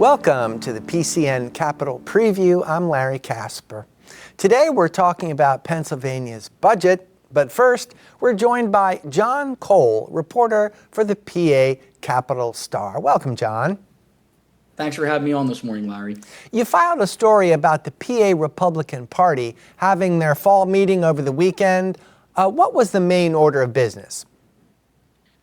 Welcome to the PCN Capital Preview. I'm Larry Casper. Today we're talking about Pennsylvania's budget, but first we're joined by John Cole, reporter for the PA Capital Star. Welcome, John. Thanks for having me on this morning, Larry. You filed a story about the PA Republican Party having their fall meeting over the weekend. What was the main order of business?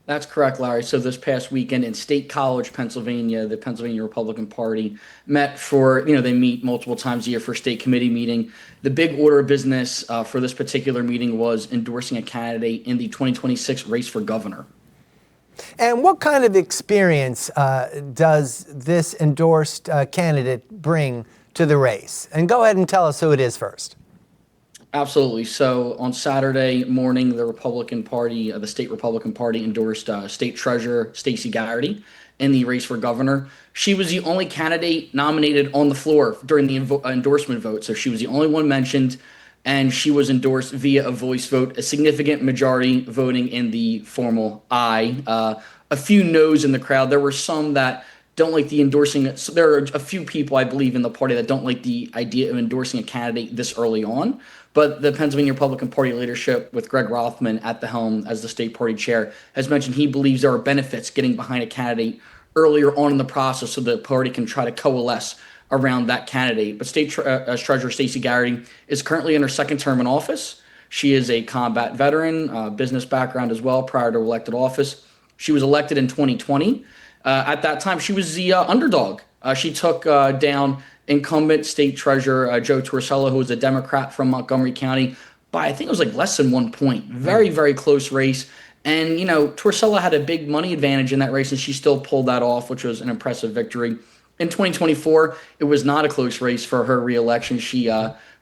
That's correct, Larry. So this past weekend in State College, Pennsylvania, the Pennsylvania Republican Party met for, they meet multiple times a year for state committee meeting. The big order of business for this particular meeting was endorsing a candidate in the 2026 race for governor. And what kind of experience does this endorsed candidate bring to the race? And go ahead and tell us who it is first. Absolutely. So on Saturday morning, the Republican Party, the state Republican Party endorsed State Treasurer Stacey Garrity in the race for governor. She was the only candidate nominated on the floor during the endorsement vote. So she was the only one mentioned, and she was endorsed via a voice vote, a significant majority voting in the formal aye. A few no's in the crowd. There were some that don't like the endorsing. So there are a few people, I believe, in the party that don't like the idea of endorsing a candidate this early on. But the Pennsylvania Republican Party leadership, with Greg Rothman at the helm as the state party chair, has mentioned he believes there are benefits getting behind a candidate earlier on in the process so the party can try to coalesce around that candidate. But State Treasurer Stacey Garrity is currently in her second term in office. She is a combat veteran, business background as well prior to elected office. She was elected in 2020. At that time, she was the underdog. She took down incumbent state treasurer Joe Torsello, who was a Democrat from Montgomery County, by I think it was like less than 1 point. Very, very close race. And, Torsello had a big money advantage in that race, and she still pulled that off, which was an impressive victory. In 2024, it was not a close race for her reelection. She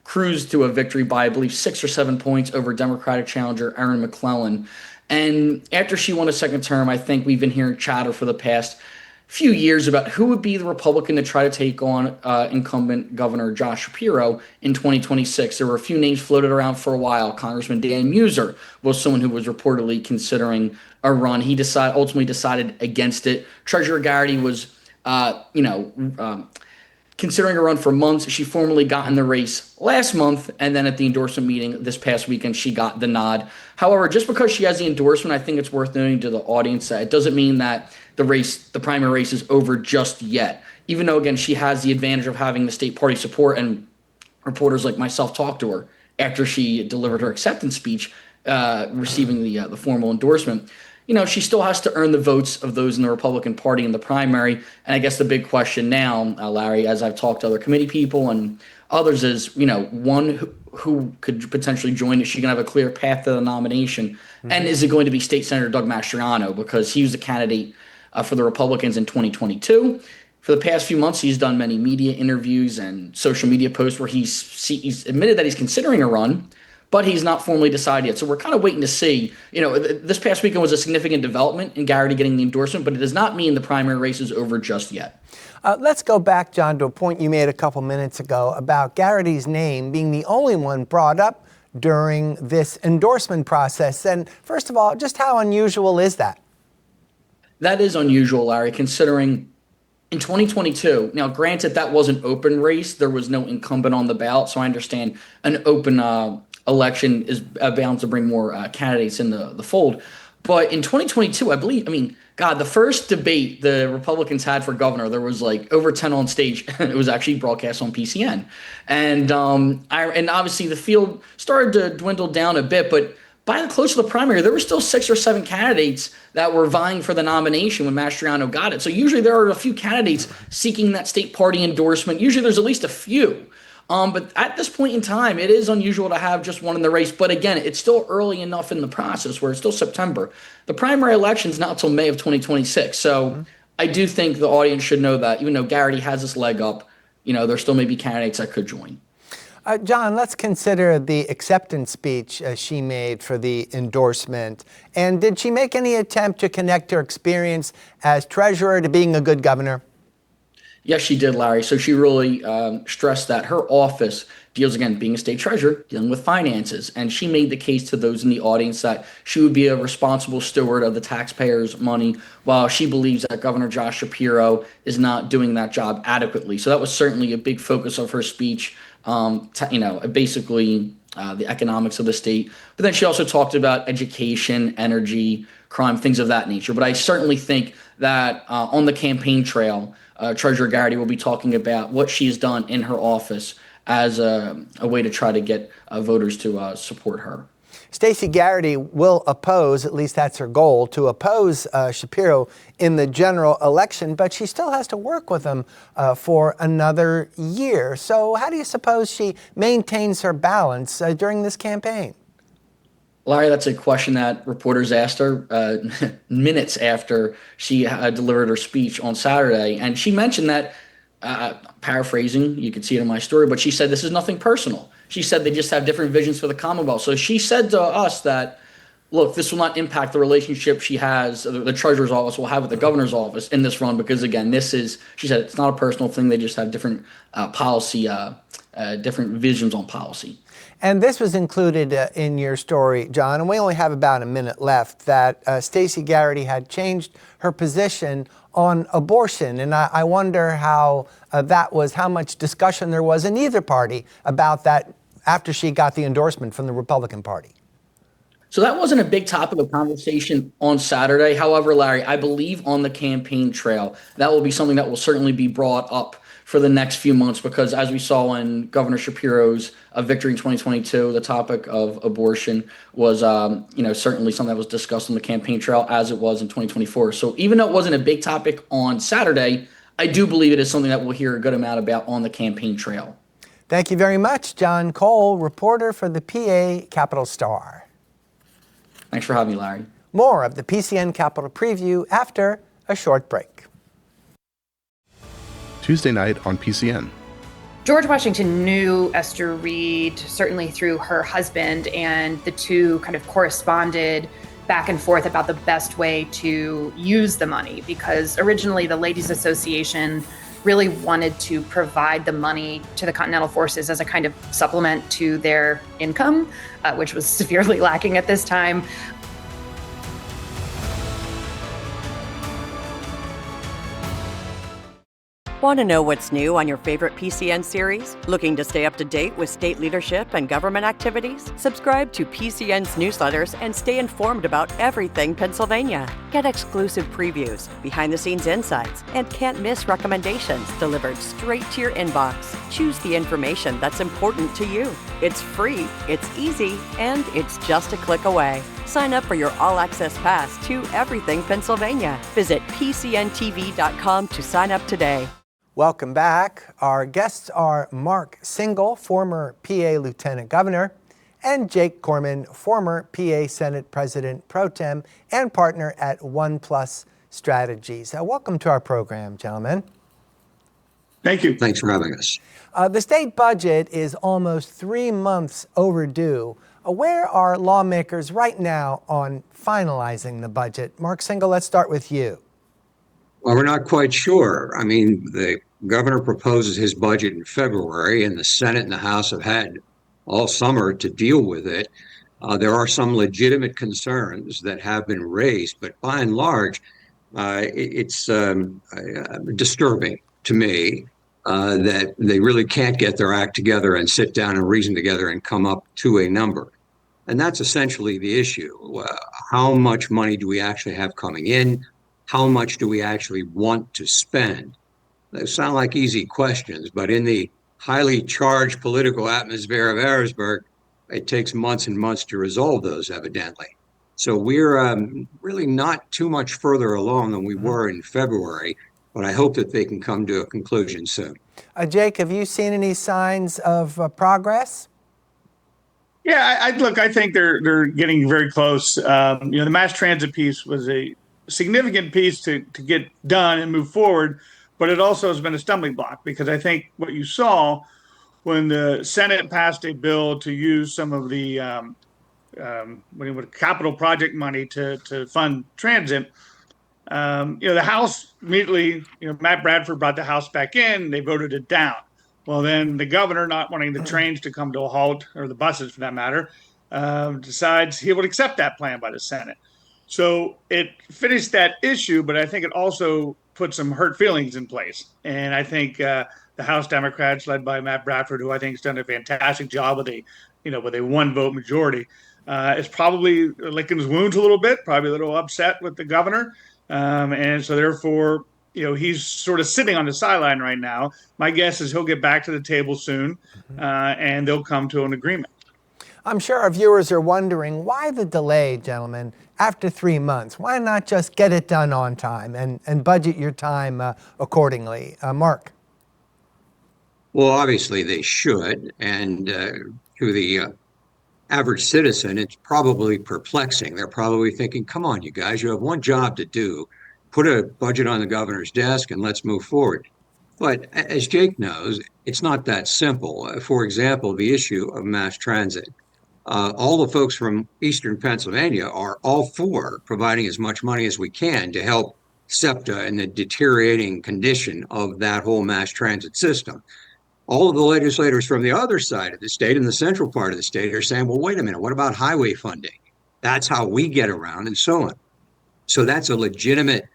cruised to a victory by, I believe, 6 or 7 points over Democratic challenger Erin McClellan. And after she won a second term, I think we've been hearing chatter for the past few years about who would be the Republican to try to take on incumbent Governor Josh Shapiro in 2026. There were a few names floated around for a while. Congressman Dan Muser was someone who was reportedly considering a run. He ultimately decided against it. Treasurer Garrity was, considering a run for months. She formally got in the race last month, and then at the endorsement meeting this past weekend, she got the nod. However, just because she has the endorsement, I think it's worth noting to the audience that it doesn't mean that the primary race is over just yet. Even though, again, she has the advantage of having the state party support, and reporters like myself talked to her after she delivered her acceptance speech, receiving the formal endorsement. She still has to earn the votes of those in the Republican Party in the primary. And I guess the big question now, Larry, as I've talked to other committee people and others, is, one, who could potentially join? Is she going to have a clear path to the nomination? Mm-hmm. And is it going to be State Senator Doug Mastriano? Because he was the candidate for the Republicans in 2022. For the past few months, he's done many media interviews and social media posts where he's admitted that he's considering a run, but he's not formally decided yet. So we're kind of waiting to see. This past weekend was a significant development in Garrity getting the endorsement, but it does not mean the primary race is over just yet. Let's go back, John, to a point you made a couple minutes ago about Garrity's name being the only one brought up during this endorsement process. And first of all, just how unusual is that? That is unusual, Larry, considering in 2022, now granted that was an open race, there was no incumbent on the ballot, so I understand an open election is bound to bring more candidates in the fold. But in 2022, I believe, the first debate the Republicans had for governor, there was like over 10 on stage. It was actually broadcast on PCN. And obviously the field started to dwindle down a bit, but by the close of the primary, there were still 6 or 7 candidates that were vying for the nomination when Mastriano got it. So usually there are a few candidates seeking that state party endorsement. Usually there's at least a few. But at this point in time, it is unusual to have just one in the race. But again, it's still early enough in the process where it's still September. The primary election is not until May of 2026. So I do think the audience should know that even though Garrity has this leg up, there still may be candidates that could join. John, let's consider the acceptance speech she made for the endorsement. And did she make any attempt to connect her experience as treasurer to being a good governor? Yes, she did, Larry. So she really stressed that her office deals, again, being a state treasurer, dealing with finances. And she made the case to those in the audience that she would be a responsible steward of the taxpayers' money, while she believes that Governor Josh Shapiro is not doing that job adequately. So that was certainly a big focus of her speech, basically the economics of the state. But then she also talked about education, energy, crime, things of that nature. But I certainly think that on the campaign trail, Treasurer Garrity will be talking about what she's done in her office as a way to try to get voters to support her. Stacey Garrity will oppose, at least that's her goal, to oppose Shapiro in the general election, but she still has to work with him for another year. So how do you suppose she maintains her balance during this campaign? Larry, that's a question that reporters asked her minutes after she delivered her speech on Saturday. And she mentioned that, paraphrasing, you can see it in my story, but she said this is nothing personal. She said they just have different visions for the Commonwealth. So she said to us that, look, this will not impact the relationship she has, the treasurer's office will have with the governor's office in this run, because, again, she said, it's not a personal thing. They just have different different visions on policy. And this was included in your story, John, and we only have about a minute left, that Stacey Garrity had changed her position on abortion. And I wonder how how much discussion there was in either party about that after she got the endorsement from the Republican Party. So that wasn't a big topic of conversation on Saturday. However, Larry, I believe on the campaign trail, that will be something that will certainly be brought up for the next few months, because as we saw in Governor Shapiro's victory in 2022, the topic of abortion was, certainly something that was discussed on the campaign trail, as it was in 2024. So even though it wasn't a big topic on Saturday, I do believe it is something that we'll hear a good amount about on the campaign trail. Thank you very much, John Cole, reporter for the PA Capital Star. Thanks for having me, Larry. More of the PCN Capital Preview after a short break. Tuesday night on PCN. George Washington knew Esther Reed, certainly through her husband, and the two kind of corresponded back and forth about the best way to use the money, because originally the Ladies Association really wanted to provide the money to the Continental Forces as a kind of supplement to their income, which was severely lacking at this time. Want to know what's new on your favorite PCN series? Looking to stay up to date with state leadership and government activities? Subscribe to PCN's newsletters and stay informed about everything Pennsylvania. Get exclusive previews, behind-the-scenes insights, and can't-miss recommendations delivered straight to your inbox. Choose the information that's important to you. It's free, it's easy, and it's just a click away. Sign up for your all-access pass to everything Pennsylvania. Visit PCNTV.com to sign up today. Welcome back. Our guests are Mark Singel, former PA Lieutenant Governor, and Jake Corman, former PA Senate President Pro Tem and partner at OnePlus Strategies. Welcome to our program, gentlemen. Thank you. Thanks for having us. The state budget is almost 3 months overdue. Where are lawmakers right now on finalizing the budget? Mark Singel, let's start with you. Well, we're not quite sure. I mean, the governor proposes his budget in February, and the Senate and the House have had all summer to deal with it. There are some legitimate concerns that have been raised, but by and large, it's disturbing to me that they really can't get their act together and sit down and reason together and come up to a number. And that's essentially the issue. How much money do we actually have coming in? How much do we actually want to spend? They sound like easy questions, but in the highly charged political atmosphere of Harrisburg, it takes months and months to resolve those, evidently. So we're really not too much further along than we were in February, but I hope that they can come to a conclusion soon. Jake, have you seen any signs of progress? Yeah, I think they're getting very close. The mass transit piece was a significant piece to get done and move forward, but it also has been a stumbling block, because I think what you saw when the Senate passed a bill to use some of the capital project money to fund transit, The House immediately, Matt Bradford brought the House back in. They voted it down. Well, then the governor, not wanting the trains to come to a halt, or the buses for that matter, decides he would accept that plan by the Senate. So it finished that issue, but I think it also put some hurt feelings in place. And I think the House Democrats, led by Matt Bradford, who I think has done a fantastic job with a one vote majority, is probably licking his wounds a little bit, probably a little upset with the governor. And so therefore, he's sort of sitting on the sideline right now. My guess is he'll get back to the table soon, and they'll come to an agreement. I'm sure our viewers are wondering, why the delay, gentlemen, after 3 months? Why not just get it done on time and budget your time accordingly? Mark? Well, obviously they should. And to the average citizen, it's probably perplexing. They're probably thinking, come on, you guys, you have one job to do. Put a budget on the governor's desk and let's move forward. But as Jake knows, it's not that simple. For example, the issue of mass transit. All the folks from Eastern Pennsylvania are all for providing as much money as we can to help SEPTA in the deteriorating condition of that whole mass transit system. All of the legislators from the other side of the state, in the central part of the state, are saying, well, wait a minute, what about highway funding? That's how we get around, and so on. So that's a legitimate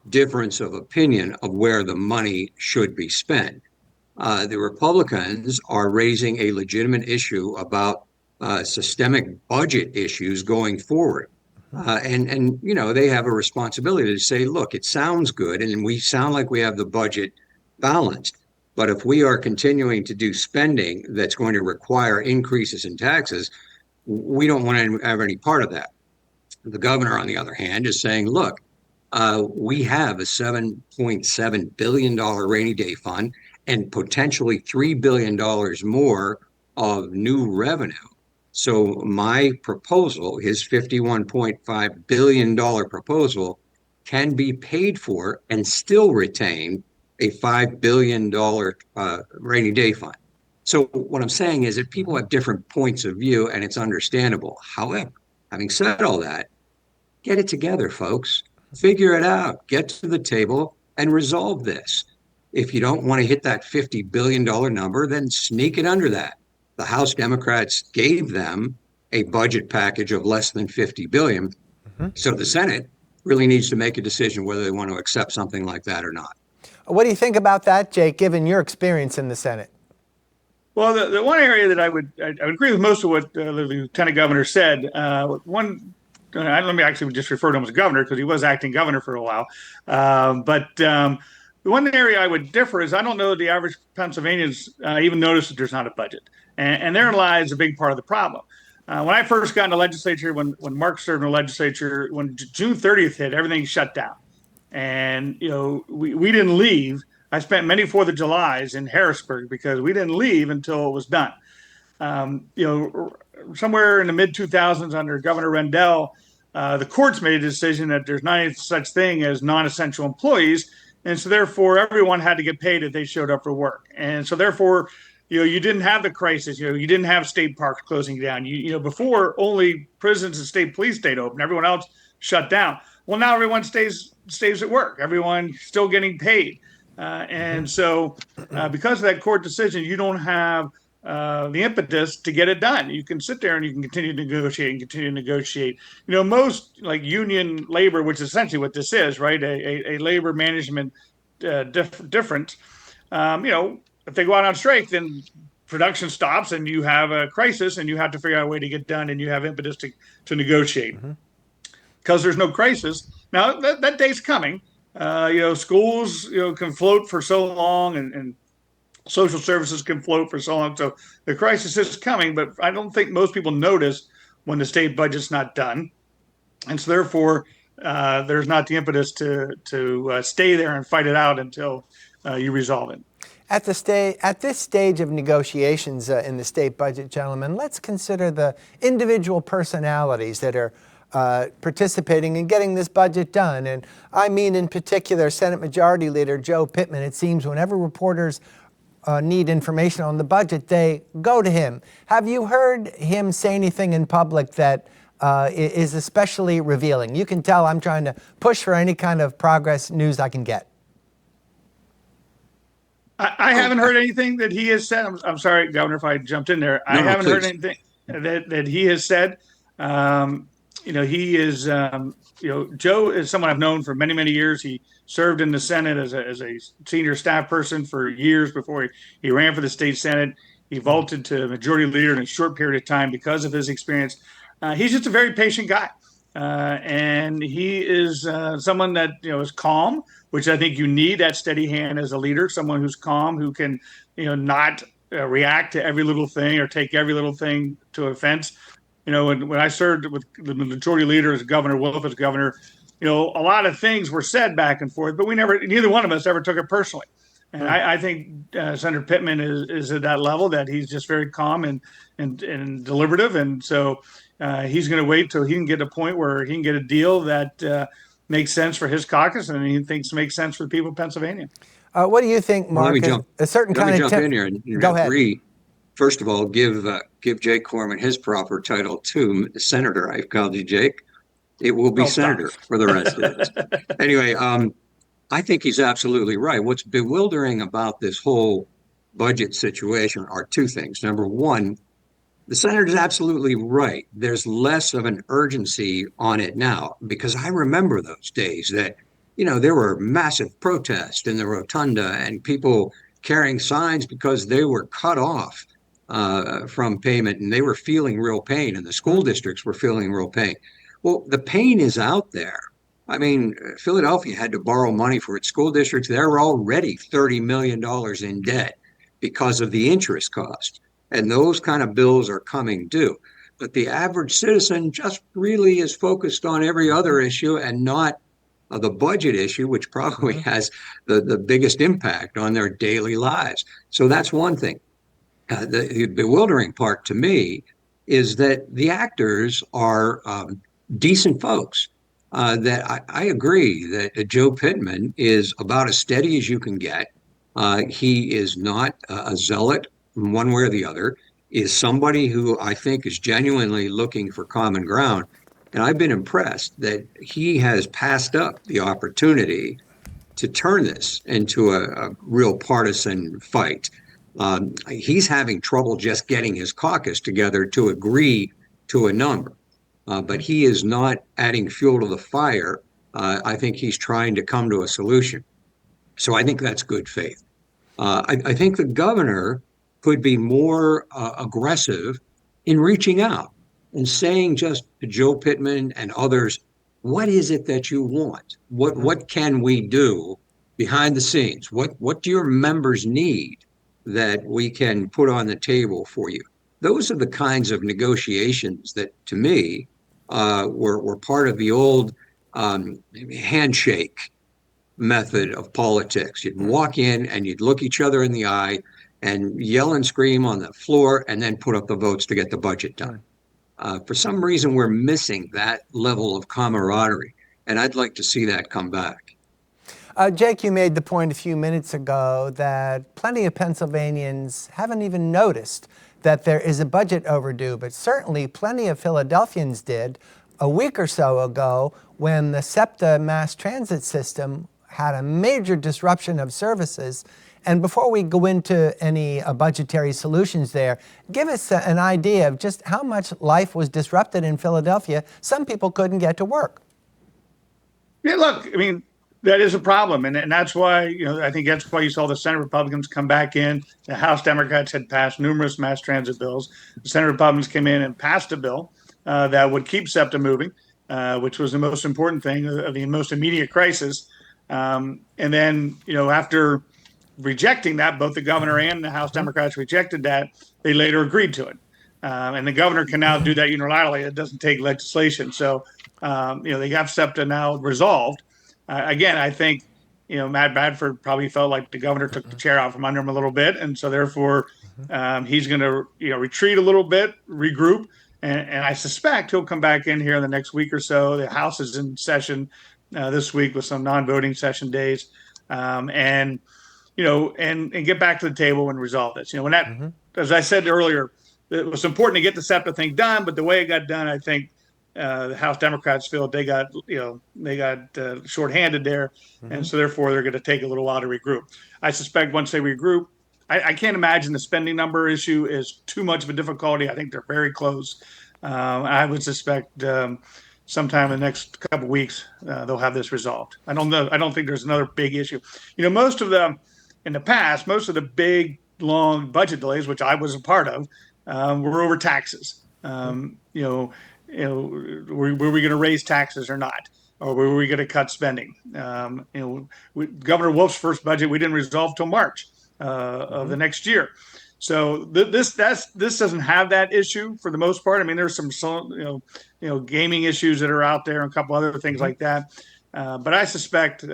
difference of opinion of where the money should be spent. The Republicans are raising a legitimate issue about systemic budget issues going forward. And they have a responsibility to say, look, it sounds good and we sound like we have the budget balanced. But if we are continuing to do spending that's going to require increases in taxes, we don't want to have any part of that. The governor, on the other hand, is saying, look, we have a $7.7 billion rainy day fund and potentially $3 billion more of new revenue. So my proposal, his $51.5 billion proposal, can be paid for and still retain a $5 billion rainy day fund. So what I'm saying is that people have different points of view, and it's understandable. However, having said all that, get it together, folks. Figure it out. Get to the table and resolve this. If you don't want to hit that $50 billion number, then sneak it under that. The House Democrats gave them a budget package of less than $50 billion. So the Senate really needs to make a decision whether they want to accept something like that or not. What do you think about that, Jake, given your experience in the Senate? Well, the one area that I would agree with most of what the lieutenant governor said. Let me actually just refer to him as governor because he was acting governor for a while. But the one area I would differ is I don't know that the average Pennsylvanians even notice that there's not a budget. And therein lies a big part of the problem. When I first got in the legislature, when Mark served in the legislature, when June 30th hit, everything shut down. And, we didn't leave. I spent many 4th of Julys in Harrisburg because we didn't leave until it was done. Somewhere in the mid 2000s under Governor Rendell, the courts made a decision that there's not any such thing as non-essential employees. And so therefore, everyone had to get paid if they showed up for work. And so therefore, you didn't have the crisis. You didn't have state parks closing down. Before only prisons and state police stayed open. Everyone else shut down. Well, now everyone stays at work. Everyone's still getting paid. And so because of that court decision, you don't have the impetus to get it done. You can sit there and you can continue to negotiate. Most like union labor, which is essentially what this is, right? A labor management difference. If they go out on strike, then production stops and you have a crisis and you have to figure out a way to get done and you have impetus to negotiate. Because there's no crisis. Now, that day's coming. Schools, can float for so long and social services can float for so long. So the crisis is coming, but I don't think most people notice when the state budget's not done. And so therefore, there's not the impetus to stay there and fight it out until you resolve it. At this stage of negotiations in the state budget, gentlemen, let's consider the individual personalities that are participating in getting this budget done. And I mean, in particular, Senate Majority Leader Joe Pittman. It seems whenever reporters need information on the budget, they go to him. Have you heard him say anything in public that is especially revealing. You can tell I'm trying to push for any kind of progress news I can get. I haven't heard anything that he has said. I'm sorry, Governor, if I jumped in there. I haven't heard anything that he has said. He is, Joe is someone I've known for many, many years. He served in the Senate as a senior staff person for years before he ran for the state Senate. He vaulted to majority leader in a short period of time because of his experience. He's just a very patient guy. And he is someone that is calm, which I think you need that steady hand as a leader. Someone who's calm, who can not react to every little thing or take every little thing to offense. When I served with the majority leader as governor, Wolf as governor, a lot of things were said back and forth, but neither one of us ever took it personally. And I think Senator Pittman is at that level, that he's just very calm and deliberative. And so he's going to wait till he can get a point where he can get a deal that makes sense for his caucus and he thinks makes sense for the people of Pennsylvania. What do you think, Mark? Let me jump in here and go ahead. First of all, give Jake Corman his proper title too, Senator. I've called you Jake. It will be Senator for the rest of this. Anyway, I think he's absolutely right. What's bewildering about this whole budget situation are two things. Number one, the senator's absolutely right. There's less of an urgency on it now, because I remember those days that, there were massive protests in the rotunda and people carrying signs because they were cut off from payment and they were feeling real pain, and the school districts were feeling real pain. Well, the pain is out there. I mean, Philadelphia had to borrow money for its school districts. They're already $30 million in debt because of the interest cost. And those kind of bills are coming due. But the average citizen just really is focused on every other issue and not the budget issue, which probably has the biggest impact on their daily lives. So that's one thing. The bewildering part to me is that the actors are decent folks. That I agree that Joe Pittman is about as steady as you can get. He is not a zealot one way or the other, is somebody who I think is genuinely looking for common ground. And I've been impressed that he has passed up the opportunity to turn this into a real partisan fight. He's having trouble just getting his caucus together to agree to a number. But he is not adding fuel to the fire. I think he's trying to come to a solution. So I think that's good faith. I think the governor could be more aggressive in reaching out and saying just to Joe Pittman and others, what is it that you want? What can we do behind the scenes? What do your members need that we can put on the table for you? Those are the kinds of negotiations that, to me, were part of the old handshake method of politics. You'd walk in and you'd look each other in the eye and yell and scream on the floor and then put up the votes to get the budget done. For some reason, we're missing that level of camaraderie, and I'd like to see that come back. Jake, you made the point a few minutes ago that plenty of Pennsylvanians haven't even noticed that there is a budget overdue, but certainly plenty of Philadelphians did a week or so ago when the SEPTA mass transit system had a major disruption of services. And before we go into any budgetary solutions there, give us an idea of just how much life was disrupted in Philadelphia. Some people couldn't get to work. Yeah, look, I mean, that is a problem. And that's why, I think that's why you saw the Senate Republicans come back in. The House Democrats had passed numerous mass transit bills. The Senate Republicans came in and passed a bill that would keep SEPTA moving, which was the most important thing of the most immediate crisis. And then, after rejecting that, both the governor and the House Democrats rejected that. They later agreed to it. And the governor can now do that unilaterally. It doesn't take legislation. So, they have SEPTA now resolved. Again, I think, Matt Bradford probably felt like the governor took the chair out from under him a little bit. And so therefore, he's going to, retreat a little bit, regroup. And I suspect he'll come back in here in the next week or so. The House is in session this week with some non-voting session days. And get back to the table and resolve this. When that, as I said earlier, it was important to get the SEPTA thing done, but the way it got done, I think, The House Democrats feel they got shorthanded there, and so therefore they're going to take a little while to regroup. I suspect once they regroup, I can't imagine the spending number issue is too much of a difficulty. I think they're very close. I would suspect sometime in the next couple of weeks they'll have this resolved. I don't know. I don't think there's another big issue. In the past, most of the big long budget delays, which I was a part of, were over taxes. Were we going to raise taxes or not? Or were we going to cut spending? Governor Wolf's first budget we didn't resolve till March of the next year. So this doesn't have that issue for the most part. I mean, there's some gaming issues that are out there and a couple other things like that. But I suspect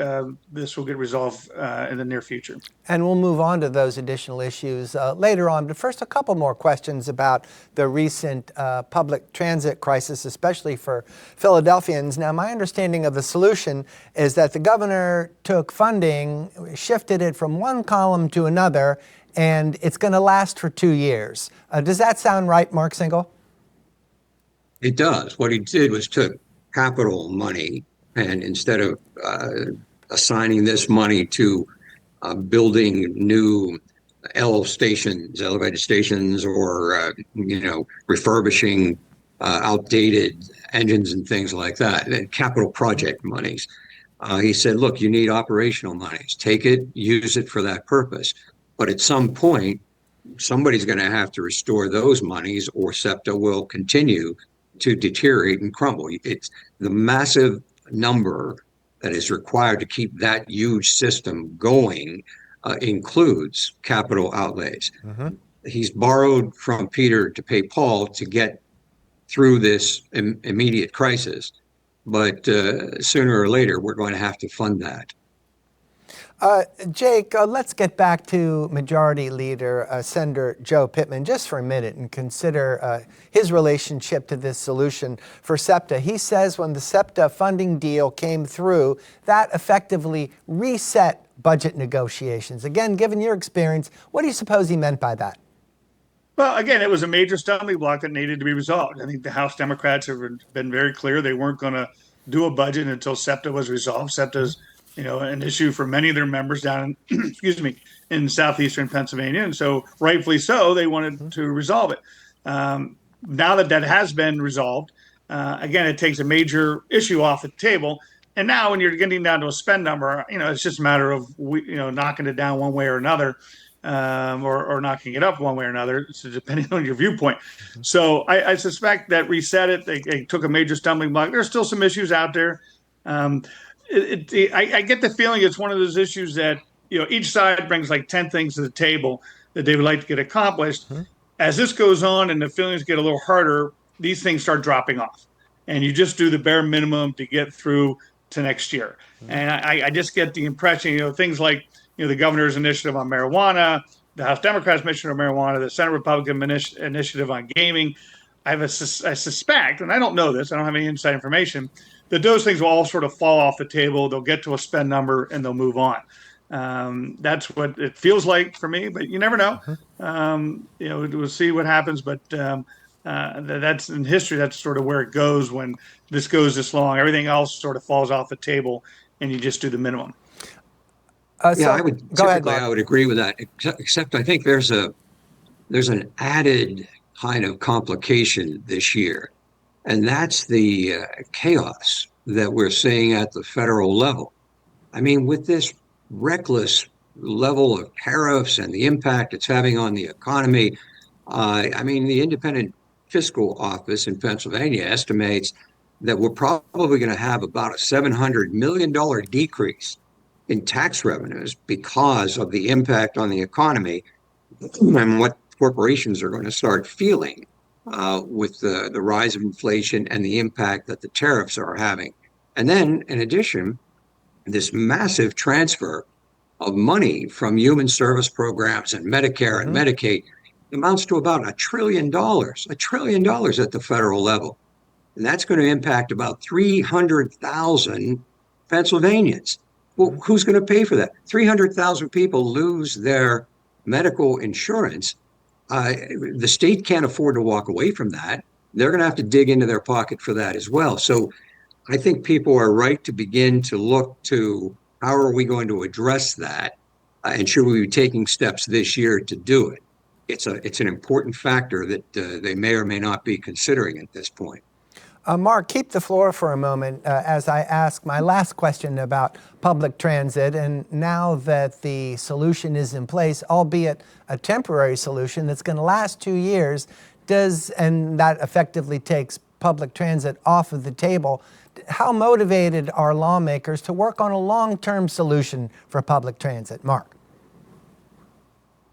this will get resolved in the near future. And we'll move on to those additional issues later on. But first, a couple more questions about the recent public transit crisis, especially for Philadelphians. Now, my understanding of the solution is that the governor took funding, shifted it from one column to another, and it's going to last for 2 years. Does that sound right, Mark Singel? It does. What he did was took capital money, and instead of assigning this money to building new elevated stations, or refurbishing outdated engines and things like that, and capital project monies, he said, look, you need operational monies. Take it, use it for that purpose. But at some point, somebody's going to have to restore those monies, or SEPTA will continue to deteriorate and crumble. It's the massive number that is required to keep that huge system going includes capital outlays. He's borrowed from Peter to pay Paul to get through this immediate crisis, but sooner or later we're going to have to fund that. Jake, let's get back to Majority Leader Senator Joe Pittman just for a minute and consider his relationship to this solution for SEPTA. He says when the SEPTA funding deal came through, that effectively reset budget negotiations. Again, given your experience, what do you suppose he meant by that? Well, again, it was a major stumbling block that needed to be resolved. I think the House Democrats have been very clear they weren't going to do a budget until SEPTA was resolved. SEPTA's an issue for many of their members down in, in southeastern Pennsylvania. And so rightfully so, they wanted to resolve it. Now that has been resolved, again, it takes a major issue off the table. And now when you're getting down to a spend number, it's just a matter of, knocking it down one way or another, or knocking it up one way or another, so depending on your viewpoint. So I suspect that reset it. They took a major stumbling block. There's still some issues out there. I get the feeling it's one of those issues that each side brings like 10 things to the table that they would like to get accomplished. As this goes on and the feelings get a little harder, these things start dropping off, and you just do the bare minimum to get through to next year. And I just get the impression, things like the governor's initiative on marijuana, the House Democrats' initiative on marijuana, the Senate Republican initiative on gaming. I suspect, and I don't know this, I don't have any inside information, that those things will all sort of fall off the table. They'll get to a spend number and they'll move on. That's what it feels like for me, but you never know. We'll see what happens. But that's in history. That's sort of where it goes when this goes this long. Everything else sort of falls off the table, and you just do the minimum. I would agree with that. Except I think there's an added kind of complication this year. And that's the chaos that we're seeing at the federal level. I mean, with this reckless level of tariffs and the impact it's having on the economy, the Independent Fiscal Office in Pennsylvania estimates that we're probably going to have about a $700 million decrease in tax revenues because of the impact on the economy and what corporations are going to start feeling with the rise of inflation and the impact that the tariffs are having. And then, in addition, this massive transfer of money from human service programs and Medicare and Medicaid amounts to about $1 trillion at the federal level. And that's going to impact about 300,000 Pennsylvanians. Well, who's going to pay for that? 300,000 people lose their medical insurance. The state can't afford to walk away from that. they're going to have to dig into their pocket for that as well. So I think people are right to begin to look to how are we going to address that, and should we be taking steps this year to do it? It's an important factor that they may or may not be considering at this point. Mark, keep the floor for a moment as I ask my last question about public transit. And now that the solution is in place, albeit a temporary solution that's going to last 2 years, and that effectively takes public transit off of the table, how motivated are lawmakers to work on a long-term solution for public transit? Mark.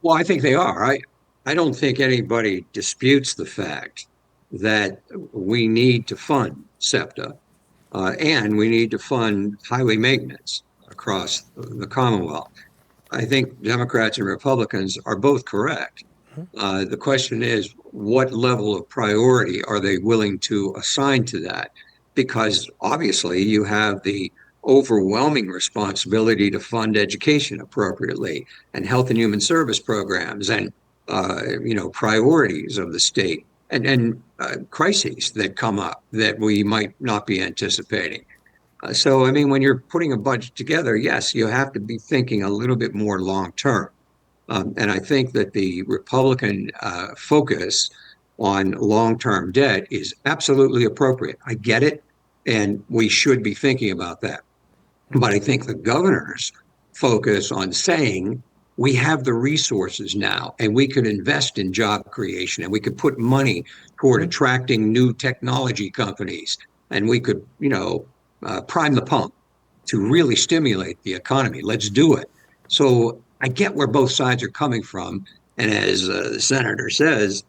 Well, I think they are. I don't think anybody disputes the fact that we need to fund SEPTA, and we need to fund highway maintenance across the Commonwealth. I think Democrats and Republicans are both correct. The question is, what level of priority are they willing to assign to that? Because obviously you have the overwhelming responsibility to fund education appropriately and health and human service programs and priorities of the state and crises that come up that we might not be anticipating. So, I mean, when you're putting a budget together, yes, you have to be thinking a little bit more long term. And I think that the Republican focus on long-term debt is absolutely appropriate. I get it, and we should be thinking about that. But I think the governor's focus on saying we have the resources now, and we could invest in job creation, and we could put money toward attracting new technology companies, and we could, prime the pump to really stimulate the economy. Let's do it. So I get where both sides are coming from. And as the senator says,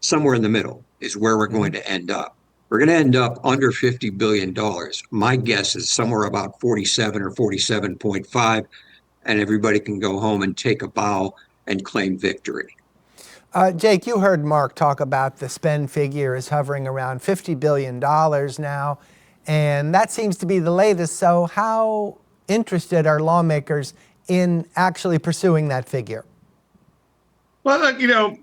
somewhere in the middle is where we're going to end up. We're going to end up under $50 billion. My guess is somewhere about 47 or 47.5, and everybody can go home and take a bow and claim victory. Jake, you heard Mark talk about the spend figure is hovering around $50 billion now, and that seems to be the latest. So how interested are lawmakers in actually pursuing that figure? Well, look,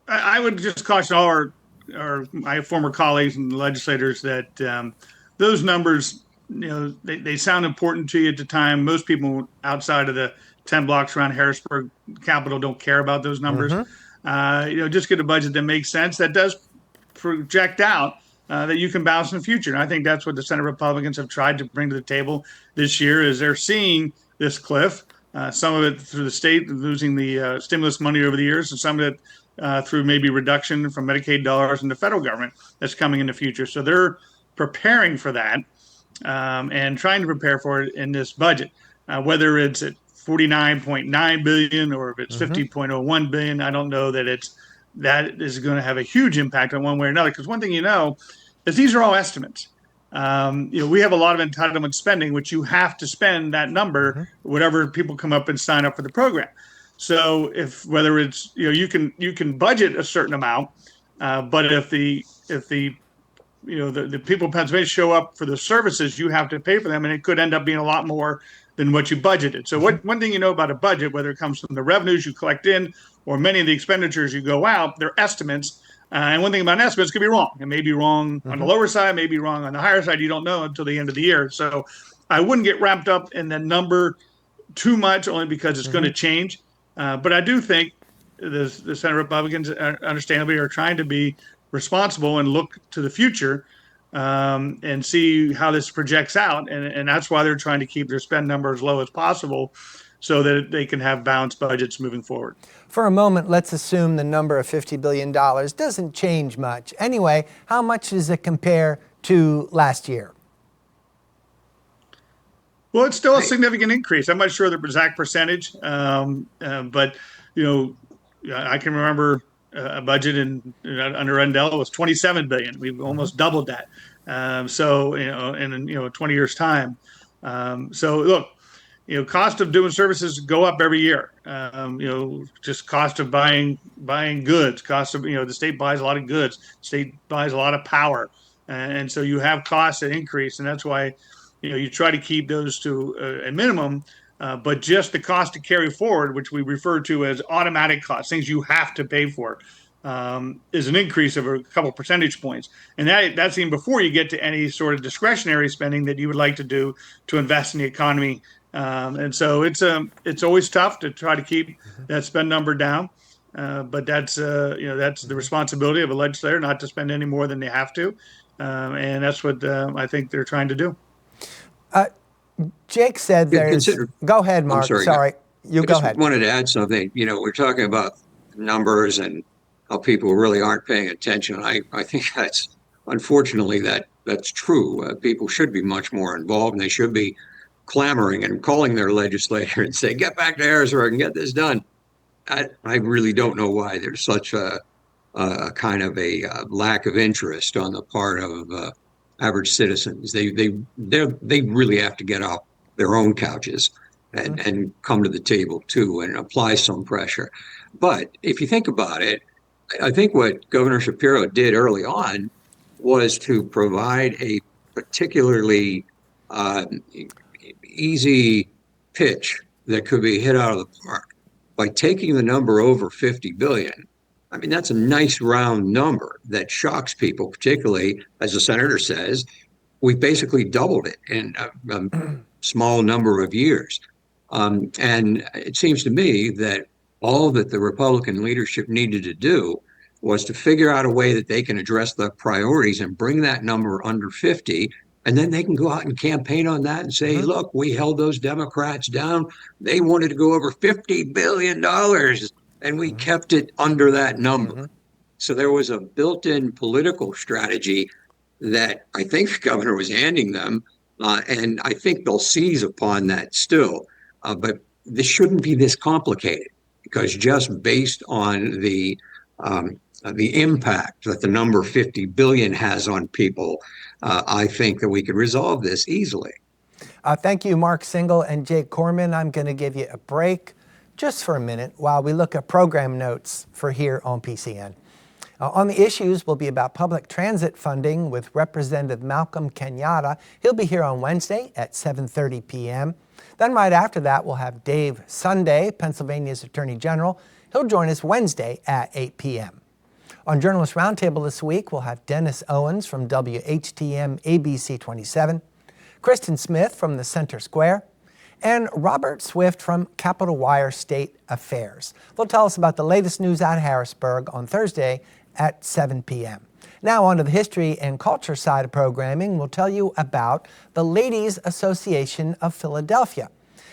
I would just caution all my former colleagues and legislators that those numbers, they sound important to you at the time. Most people outside of the 10 blocks around Harrisburg Capitol don't care about those numbers. Just get a budget that makes sense, that does project out that you can balance in the future. And I think that's what the Senate Republicans have tried to bring to the table this year, is they're seeing this cliff, some of it through the state losing the stimulus money over the years, and some of it through maybe reduction from Medicaid dollars in the federal government that's coming in the future. So they're preparing for that and trying to prepare for it in this budget, whether it's at $49.9 billion or if it's $50.01 billion. I don't know that that is going to have a huge impact on one way or another, because one thing is these are all estimates. We have a lot of entitlement spending, which you have to spend that number, whatever people come up and sign up for the program. So whether it's you can budget a certain amount, but if the people in Pennsylvania show up for the services, you have to pay for them, and it could end up being a lot more than what you budgeted. So one thing about a budget, whether it comes from the revenues you collect in or many of the expenditures you go out, they're estimates. And one thing about estimates, could be wrong. It may be wrong on the lower side, may be wrong on the higher side. You don't know until the end of the year. So I wouldn't get wrapped up in the number too much, only because it's going to change. But I do think the Senate Republicans, understandably, are trying to be responsible and look to the future and see how this projects out. And that's why they're trying to keep their spend number as low as possible, so that they can have balanced budgets moving forward. For a moment, let's assume the number of $50 billion doesn't change much. Anyway, how much does it compare to last year? Well, it's still a significant increase. I'm not sure the exact percentage, but I can remember a budget under Rendell was $27 billion. We've almost doubled that. In 20 years' time. So look, cost of doing services go up every year. Just cost of buying goods, cost of, the state buys a lot of goods, state buys a lot of power. And so you have costs that increase. And that's why, you try to keep those to a minimum, but just the cost to carry forward, which we refer to as automatic costs, things you have to pay for. is an increase of a couple percentage points. And that's even before you get to any sort of discretionary spending that you would like to do to invest in the economy. And so it's always tough to try to keep that spend number down. But that's that's the responsibility of a legislator not to spend any more than they have to. And that's what I think they're trying to do. Jake said go ahead, I'm Mark. sorry. You I go just ahead. wanted to add something. We're talking about numbers and how people really aren't paying attention. I think unfortunately, that's true. People should be much more involved, and they should be clamoring and calling their legislator and say, get back to Harrisburg and get this done. I really don't know why there's such a kind of a lack of interest on the part of average citizens. They really have to get off their own couches and come to the table too and apply some pressure. But if you think about it, I think what Governor Shapiro did early on was to provide a particularly easy pitch that could be hit out of the park by taking the number over 50 billion. I mean, that's a nice round number that shocks people, particularly as the senator says, we basically doubled it in a small number of years. And it seems to me that all that the Republican leadership needed to do was to figure out a way that they can address the priorities and bring that number under 50. And then they can go out and campaign on that and say, look, we held those Democrats down. They wanted to go over $50 billion, and we kept it under that number. So there was a built-in political strategy that I think the governor was handing them. And I think they'll seize upon that still. But this shouldn't be this complicated, because just based on the impact that the number 50 billion has on people, I think that we could resolve this easily. Thank you, Mark Singel and Jake Corman. I'm going to give you a break just for a minute while we look at program notes for here on PCN. On the issues will be about public transit funding with Representative Malcolm Kenyatta. He'll be here on Wednesday at 7:30 p.m. Then right after that, we'll have Dave Sunday, Pennsylvania's Attorney General. He'll join us Wednesday at 8 p.m. On Journalist Roundtable this week, we'll have Dennis Owens from WHTM ABC 27, Kristen Smith from the Center Square, and Robert Swift from Capitol Wire State Affairs. They'll tell us about the latest news out of Harrisburg on Thursday at 7 p.m. Now on to the history and culture side of programming. We'll tell you about the Ladies Association of Philadelphia.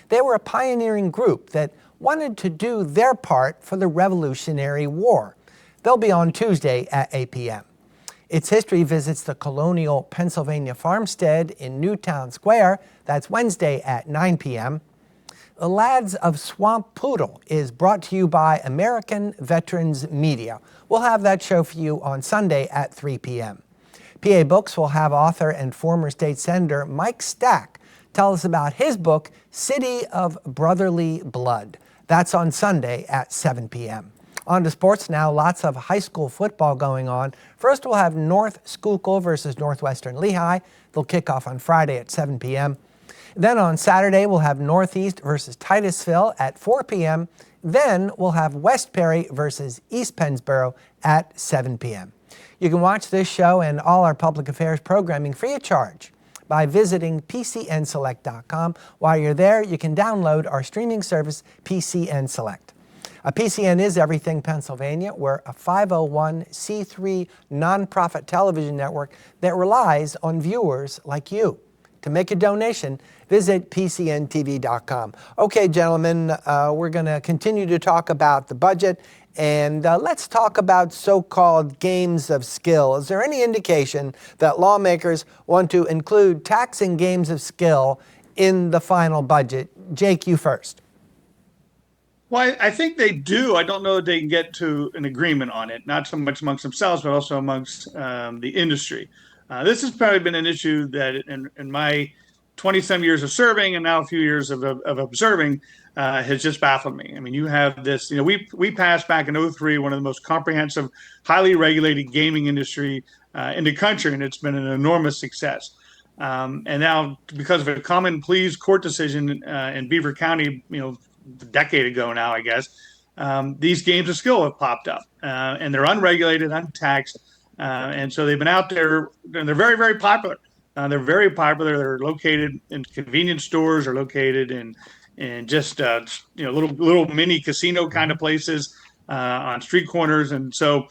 They were a pioneering group that wanted to do their part for the Revolutionary War. They'll be on Tuesday at 8 p.m. Its history visits the colonial Pennsylvania farmstead in Newtown Square. That's Wednesday at 9 p.m. The Lads of Swamp Poodle is brought to you by American Veterans Media. We'll have that show for you on Sunday at 3 p.m. PA Books will have author and former state senator Mike Stack tell us about his book, City of Brotherly Blood. That's on Sunday at 7 p.m. On to sports now, lots of high school football going on. First, we'll have North Schuylkill versus Northwestern Lehigh. They'll kick off on Friday at 7 p.m. Then on Saturday, we'll have Northeast versus Titusville at 4 p.m. Then we'll have West Perry versus East Pennsboro at 7 p.m. You can watch this show and all our public affairs programming free of charge by visiting PCNSelect.com. While you're there, you can download our streaming service, PCN Select. PCN is Everything Pennsylvania. We're a 501c3 nonprofit television network that relies on viewers like you. To make a donation, visit PCNTV.com. Okay, gentlemen, we're going to continue to talk about the budget, and let's talk about so-called games of skill. Is there any indication that lawmakers want to include taxing games of skill in the final budget? Jake, you first. Well, I think they do. I don't know that they can get to an agreement on it, not so much amongst themselves, but also amongst the industry. This has probably been an issue that in my 20-some years of serving and now a few years of observing has just baffled me. I mean, you have this, we passed back in 2003 one of the most comprehensive, highly regulated gaming industry in the country, and it's been an enormous success. And now, because of a common pleas court decision in Beaver County, a decade ago now, I guess, these games of skill have popped up, and they're unregulated, untaxed, and so they've been out there, and they're very, very popular. They're very popular. They're located in convenience stores, or located in just little mini casino kind of places on street corners, and so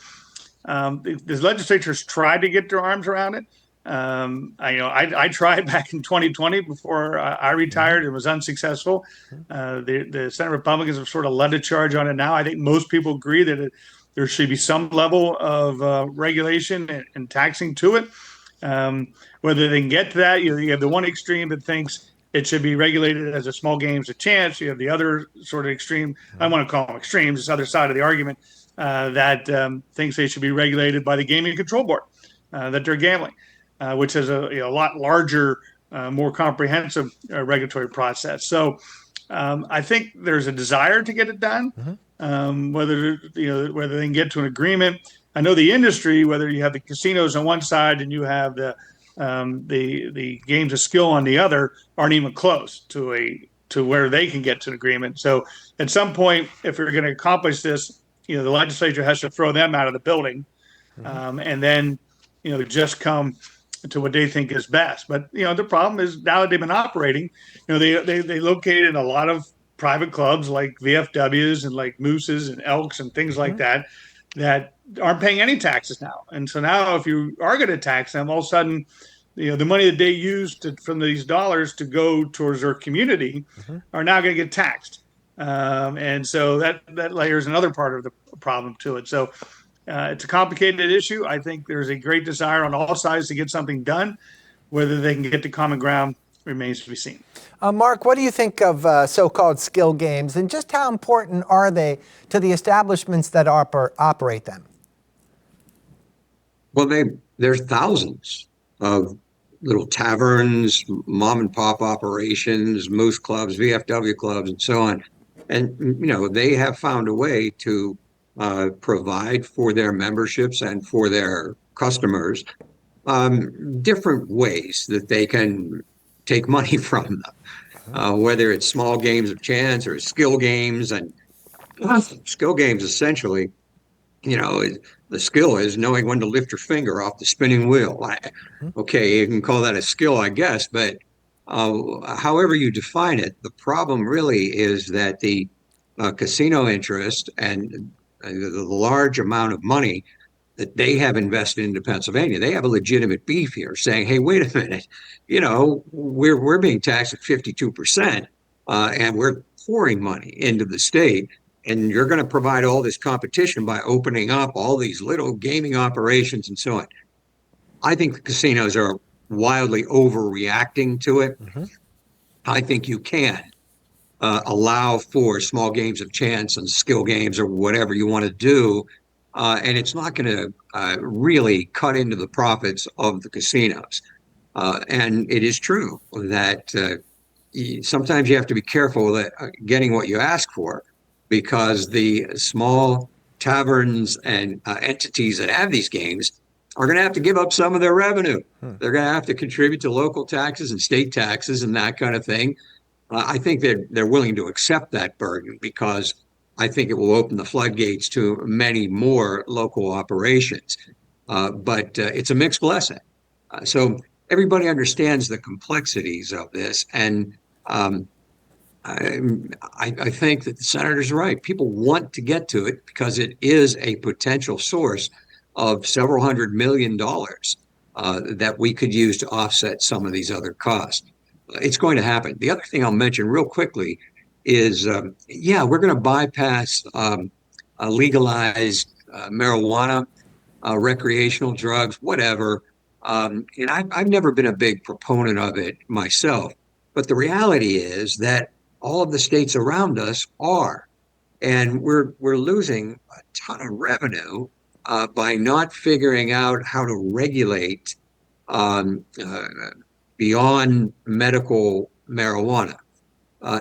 the legislature's tried to get their arms around it. I tried back in 2020 before I retired and was unsuccessful. The Senate Republicans have sort of led a charge on it now. I think most people agree that there should be some level of regulation and taxing to it. Whether they can get to that, you have the one extreme that thinks it should be regulated as a small games of chance. You have the other sort of extreme. I want to call them extremes. This other side of the argument that thinks they should be regulated by the Gaming Control Board, that they're gambling, which is a lot larger, more comprehensive regulatory process. So I think there's a desire to get it done. Whether they can get to an agreement. I know the industry, whether you have the casinos on one side and you have the games of skill on the other, aren't even close to where they can get to an agreement. So at some point, if we're going to accomplish this, the legislature has to throw them out of the building, and then just come to what they think is best. But the problem is, now that they've been operating, they located a lot of private clubs like VFWs and like Mooses and Elks and things like that aren't paying any taxes now. And so now, if you are going to tax them, all of a sudden, the money that they used from these dollars to go towards their community are now going to get taxed. And so that layers another part of the problem to it. So it's a complicated issue. I think there's a great desire on all sides to get something done. Whether they can get to common ground remains to be seen. Mark, what do you think of so-called skill games, and just how important are they to the establishments that operate them? Well, there's thousands of little taverns, mom and pop operations, moose clubs, VFW clubs, and so on. And, they have found a way to provide for their memberships and for their customers different ways that they can take money from them, whether it's small games of chance or skill games. And skill games, essentially, the skill is knowing when to lift your finger off the spinning wheel. Okay, you can call that a skill, I guess, but however you define it, the problem really is that the casino interest and the large amount of money that they have invested into Pennsylvania, they have a legitimate beef here, saying, "Hey, wait a minute, we're being taxed at 52%, and we're pouring money into the state, and you're going to provide all this competition by opening up all these little gaming operations and so on." I think the casinos are wildly overreacting to it. I think you can allow for small games of chance and skill games or whatever you want to do. And it's not going to really cut into the profits of the casinos. And it is true that sometimes you have to be careful that getting what you ask for, because the small taverns and entities that have these games are going to have to give up some of their revenue. They're going to have to contribute to local taxes and state taxes and that kind of thing. I think that they're willing to accept that burden, because I think it will open the floodgates to many more local operations. But it's a mixed blessing. So everybody understands the complexities of this. And I think that the senator's right. People want to get to it because it is a potential source of several $100 million that we could use to offset some of these other costs. It's going to happen. The other thing I'll mention real quickly is, we're going to bypass legalized marijuana, recreational drugs, whatever. And I've never been a big proponent of it myself. But the reality is that all of the states around us are. And we're losing a ton of revenue by not figuring out how to regulate beyond medical marijuana.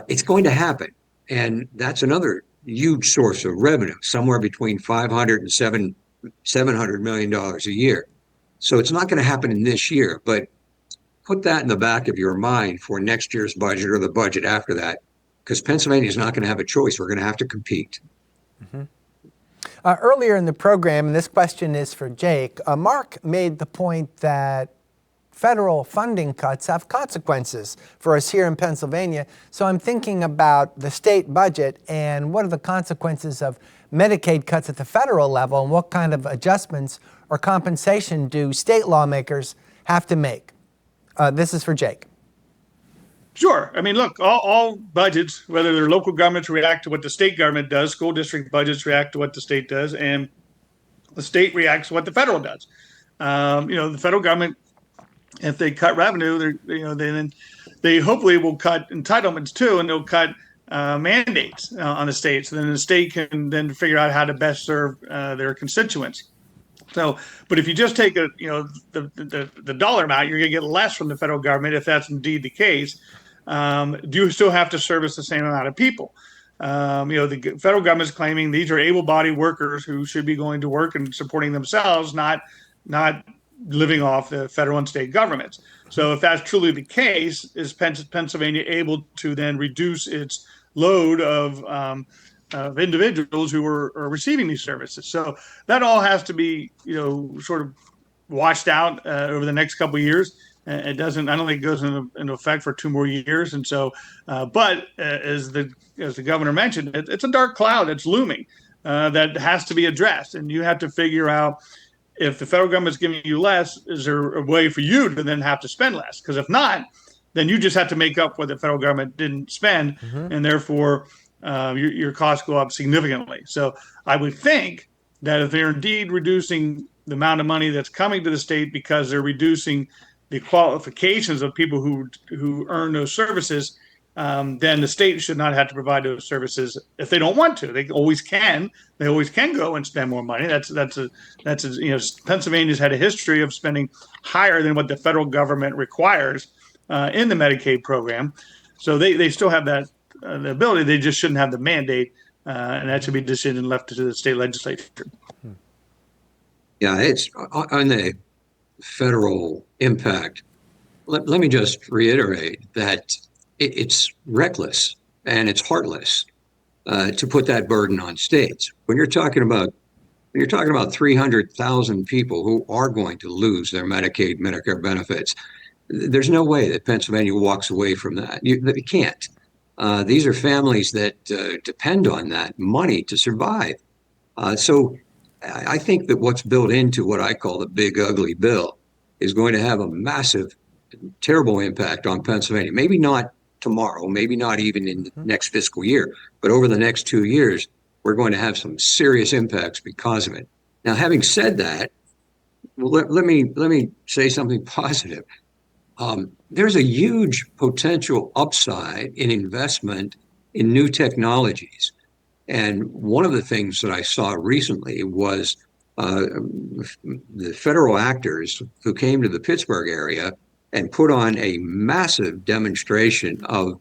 It's going to happen. And that's another huge source of revenue, somewhere between $500 and $700 million a year. So it's not going to happen in this year, but put that in the back of your mind for next year's budget or the budget after that, because Pennsylvania is not going to have a choice. We're going to have to compete. Earlier in the program, and this question is for Jake, Mark made the point that federal funding cuts have consequences for us here in Pennsylvania. So I'm thinking about the state budget and what are the consequences of Medicaid cuts at the federal level and what kind of adjustments or compensation do state lawmakers have to make? This is for Jake. Sure. I mean, look, all budgets, whether they're local governments, react to what the state government does. School district budgets react to what the state does, and the state reacts to what the federal does. The federal government, if they cut revenue, then they hopefully will cut entitlements too, and they'll cut mandates on the states. So then the state can then figure out how to best serve their constituents. So, but if you just take the dollar amount, you're going to get less from the federal government if that's indeed the case. Do you still have to service the same amount of people? The federal government is claiming these are able-bodied workers who should be going to work and supporting themselves, not living off the federal and state governments. So if that's truly the case, is Pennsylvania able to then reduce its load of individuals who are receiving these services? So that all has to be, sort of washed out over the next couple of years. It doesn't. I don't think it goes into effect for 2 more years. And so, but as the governor mentioned, it's a dark cloud that's looming that has to be addressed, and you have to figure out if the federal government is giving you less, is there a way for you to then have to spend less? Because if not, then you just have to make up what the federal government didn't spend, and therefore your costs go up significantly. So I would think that if they're indeed reducing the amount of money that's coming to the state because they're reducing the qualifications of people who earn those services, then the state should not have to provide those services if they don't want to. They always can. They always can go and spend more money. Pennsylvania's had a history of spending higher than what the federal government requires in the Medicaid program. So they still have that the ability. They just shouldn't have the mandate, and that should be a decision left to the state legislature. Yeah, it's on the federal impact. Let me just reiterate that it's reckless and it's heartless to put that burden on states. When you're talking about 300,000 people who are going to lose their Medicaid, Medicare benefits, there's no way that Pennsylvania walks away from that. It can't. These are families that depend on that money to survive. So I think that what's built into what I call the big ugly bill is going to have a massive, terrible impact on Pennsylvania. Maybe not tomorrow, maybe not even in the next fiscal year, but over the next 2 years, we're going to have some serious impacts because of it. Now, having said that, let me say something positive. There's a huge potential upside in investment in new technologies. And one of the things that I saw recently was the federal actors who came to the Pittsburgh area and put on a massive demonstration of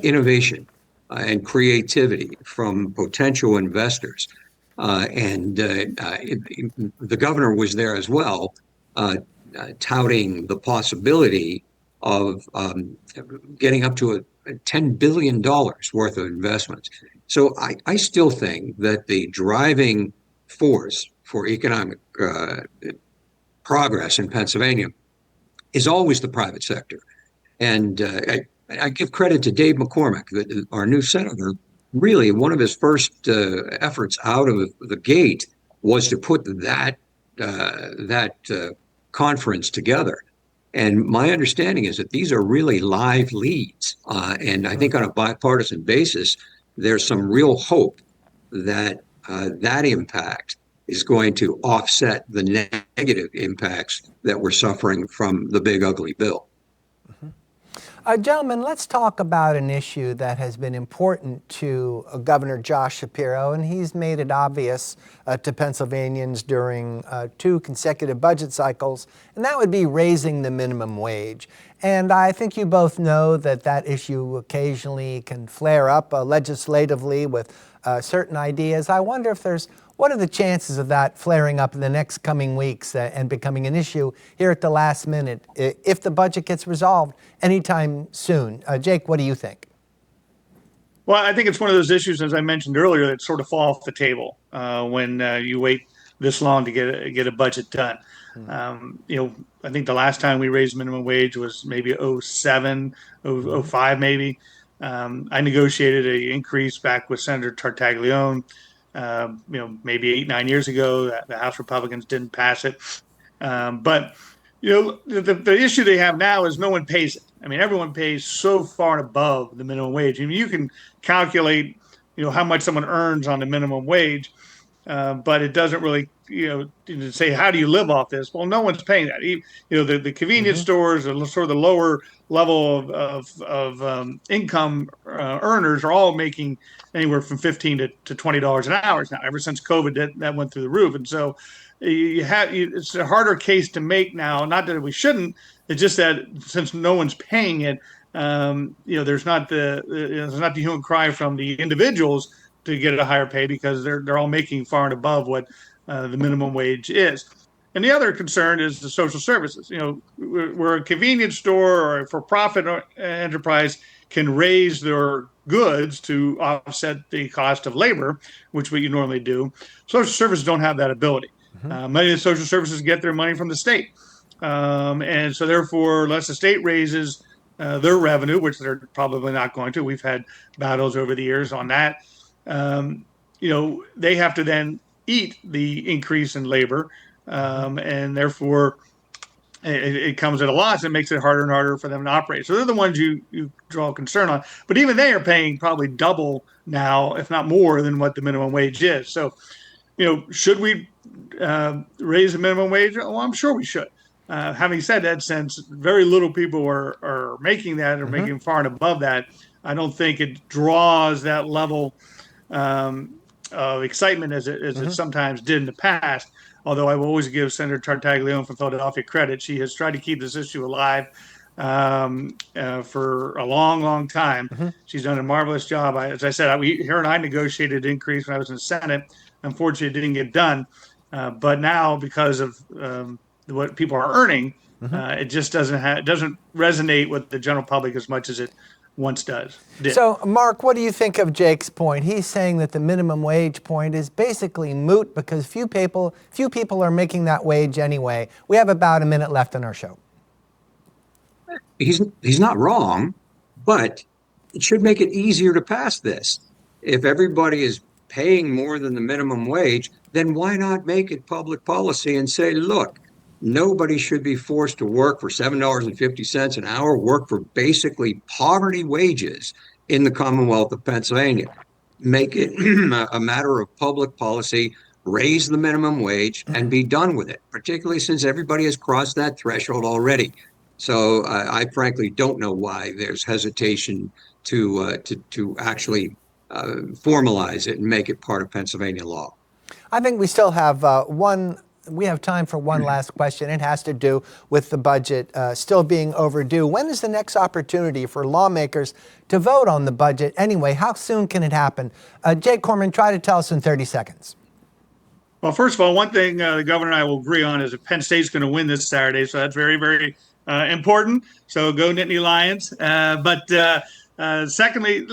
innovation and creativity from potential investors. And the governor was there as well, touting the possibility of getting up to $10 billion worth of investments. So I still think that the driving force for economic progress in Pennsylvania is always the private sector. And I give credit to Dave McCormick, our new senator. Really, one of his first efforts out of the gate was to put that conference together. And my understanding is that these are really live leads. And I think on a bipartisan basis, there's some real hope that that impact is going to offset the negative impacts that we're suffering from the big ugly bill. Gentlemen, let's talk about an issue that has been important to Governor Josh Shapiro, and he's made it obvious to Pennsylvanians during 2 consecutive budget cycles, and that would be raising the minimum wage. And I think you both know that that issue occasionally can flare up legislatively with certain ideas. I wonder what are the chances of that flaring up in the next coming weeks and becoming an issue here at the last minute if the budget gets resolved anytime soon? Jake, what do you think? Well, I think it's one of those issues, as I mentioned earlier, that sort of fall off the table when you wait this long to get a budget done. I think the last time we raised minimum wage was maybe '07, '05 maybe. I negotiated an increase back with Senator Tartaglione, maybe 8, 9 years ago. The House Republicans didn't pass it. But the issue they have now is no one pays it. I mean, everyone pays so far and above the minimum wage. I mean, you can calculate, how much someone earns on the minimum wage, but it doesn't really, say how do you live off this? Well, no one's paying that. The convenience stores, or sort of the lower level of income earners, are all making anywhere from $15 to $20 an hour now. Ever since COVID, that went through the roof, and so it's a harder case to make now. Not that we shouldn't. It's just that since no one's paying it, there's not the hue and cry from the individuals to get a higher pay, because they're all making far and above what the minimum wage is. And the other concern is the social services. Where a convenience store or a for-profit enterprise can raise their goods to offset the cost of labor, which we normally do, social services don't have that ability. Many of the social services get their money from the state. And so therefore, unless the state raises their revenue, which they're probably not going to, we've had battles over the years on that, they have to then eat the increase in labor. And therefore, it comes at a loss and makes it harder and harder for them to operate. So they're the ones you draw concern on. But even they are paying probably double now, if not more, than what the minimum wage is. So, should we raise the minimum wage? Well, I'm sure we should. Having said that, since very little people are making that, or making far and above that, I don't think it draws that level of excitement as it sometimes did in the past. Although I will always give Senator Tartaglione from Philadelphia credit. She has tried to keep this issue alive for a long, long time. She's done a marvelous job. As I said, her and I negotiated an increase when I was in the Senate. Unfortunately, it didn't get done. But now, because of what people are earning, it just doesn't resonate with the general public as much as it once did. So, Mark, what do you think of Jake's point? He's saying that the minimum wage point is basically moot because few people are making that wage anyway. We have about a minute left on our show. He's not wrong, but it should make it easier to pass this. If everybody is paying more than the minimum wage, then why not make it public policy and say, look, nobody should be forced to work for $7.50 an hour, work for basically poverty wages in the Commonwealth of Pennsylvania. Make it a matter of public policy, raise the minimum wage, and be done with it, particularly since everybody has crossed that threshold already. So I frankly don't know why there's hesitation to actually formalize it and make it part of Pennsylvania law. I think we still have we have time for one last question. It has to do with the budget still being overdue. When is the next opportunity for lawmakers to vote on the budget anyway? How soon can it happen? Jake Corman, try to tell us in 30 seconds. Well, first of all, one thing the governor and I will agree on is that Penn State's going to win this Saturday. So that's very, very important. So go Nittany Lions. But secondly,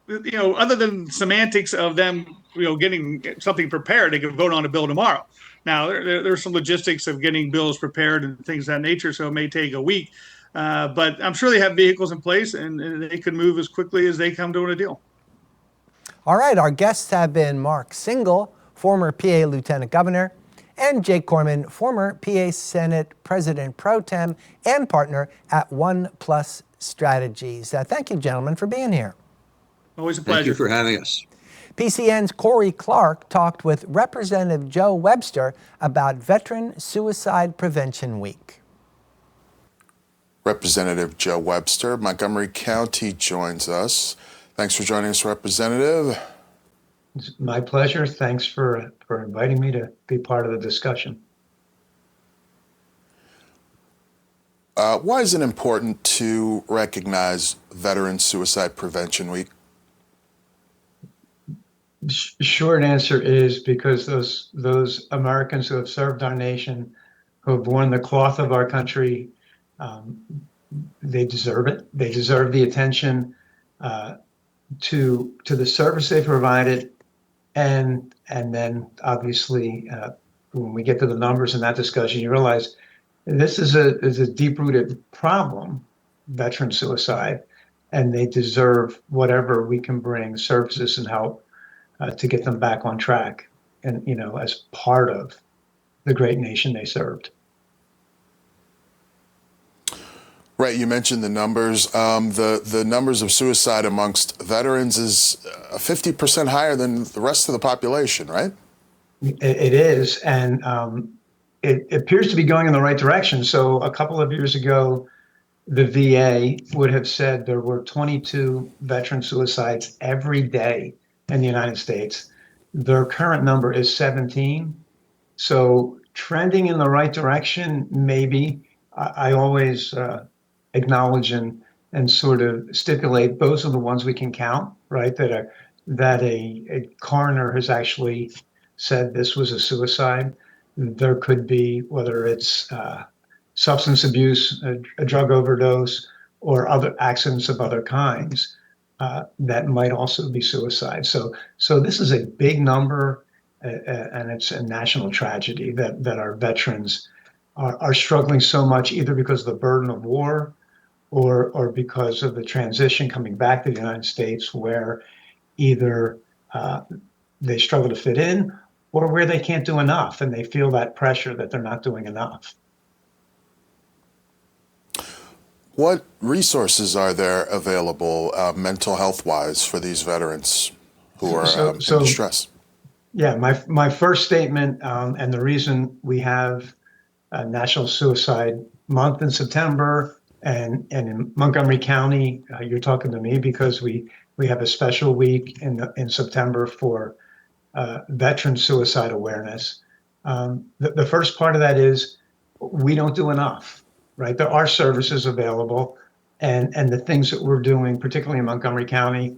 other than semantics of them, getting something prepared, they could vote on a bill tomorrow. Now, there's some logistics of getting bills prepared and things of that nature, so it may take a week. But I'm sure they have vehicles in place, and they could move as quickly as they come to a deal. All right, our guests have been Mark Singel, former PA Lieutenant Governor, and Jake Corman, former PA Senate President Pro Tem and partner at OnePlus Strategies. Thank you, gentlemen, for being here. Always a pleasure. Thank you for having us. PCN's Corey Clark talked with Representative Joe Webster about Veteran Suicide Prevention Week. Representative Joe Webster, Montgomery County, joins us. Thanks for joining us, Representative. It's my pleasure. Thanks for inviting me to be part of the discussion. Why is it important to recognize Veteran Suicide Prevention Week? Short answer is because those Americans who have served our nation, who have worn the cloth of our country, they deserve it. They deserve the attention to the service they provided, and then obviously when we get to the numbers in that discussion, you realize this is a deep-rooted problem, veteran suicide, and they deserve whatever we can bring, services and help to get them back on track, and as part of the great nation they served. Right, you mentioned the numbers. The numbers of suicide amongst veterans is 50% higher than the rest of the population, right? It is, and it appears to be going in the right direction. So a couple of years ago, the VA would have said there were 22 veteran suicides every day in the United States. Their current number is 17. So trending in the right direction, maybe. I always acknowledge and sort of stipulate those are the ones we can count, right? That a coroner has actually said this was a suicide. There could be, whether it's substance abuse, a drug overdose, or other accidents of other kinds that might also be suicide. So this is a big number, and it's a national tragedy that our veterans are struggling so much, either because of the burden of war or because of the transition coming back to the United States, where either they struggle to fit in or where they can't do enough and they feel that pressure that they're not doing enough. What resources are there available mental health-wise for these veterans who are in distress? Yeah, my first statement, and the reason we have National Suicide Month in September, and in Montgomery County, you're talking to me because we have a special week in September for veteran suicide awareness. The first part of that is we don't do enough, right? There are services available, and the things that we're doing, particularly in Montgomery County,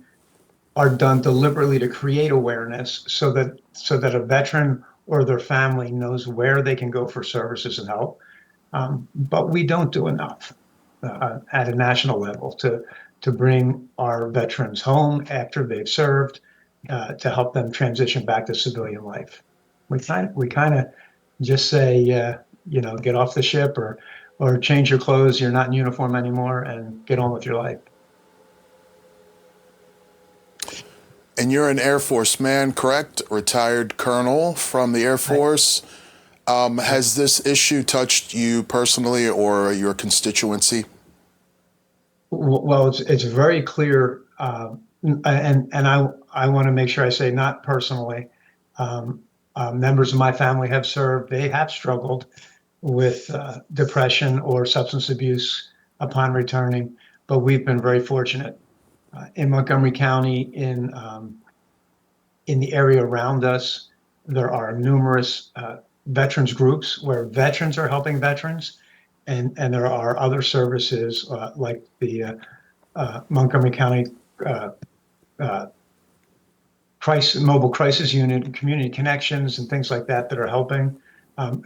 are done deliberately to create awareness so that a veteran or their family knows where they can go for services and help. But we don't do enough at a national level to bring our veterans home after they've served, to help them transition back to civilian life. We kind of just say, get off the ship or change your clothes. You're not in uniform anymore, and get on with your life. And you're an Air Force man, correct? Retired colonel from the Air Force. Has this issue touched you personally or your constituency? Well, it's very clear, and I want to make sure I say not personally. Members of my family have served. They have struggled with depression or substance abuse upon returning, but we've been very fortunate. In Montgomery County, in the area around us, there are numerous veterans groups where veterans are helping veterans, and there are other services like the Montgomery County Mobile Crisis Unit, and Community Connections, and things like that are helping.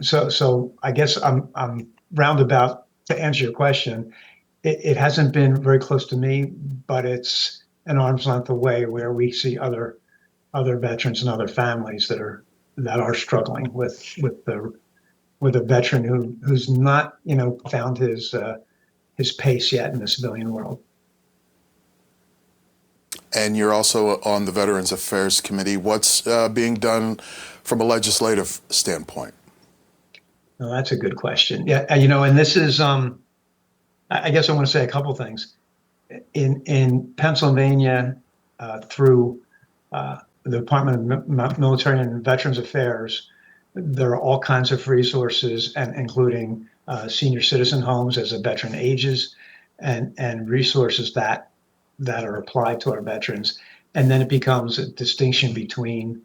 So I guess I'm roundabout to answer your question. It hasn't been very close to me, but it's an arm's length away where we see other veterans and other families that are struggling with a veteran who's not found his pace yet in the civilian world. And you're also on the Veterans Affairs Committee. What's being done from a legislative standpoint? Well, that's a good question. Yeah, and this is I guess I want to say a couple things. In Pennsylvania, through the Department of Military and Veterans Affairs, there are all kinds of resources, and including senior citizen homes as a veteran ages, and resources that are applied to our veterans. And then it becomes a distinction between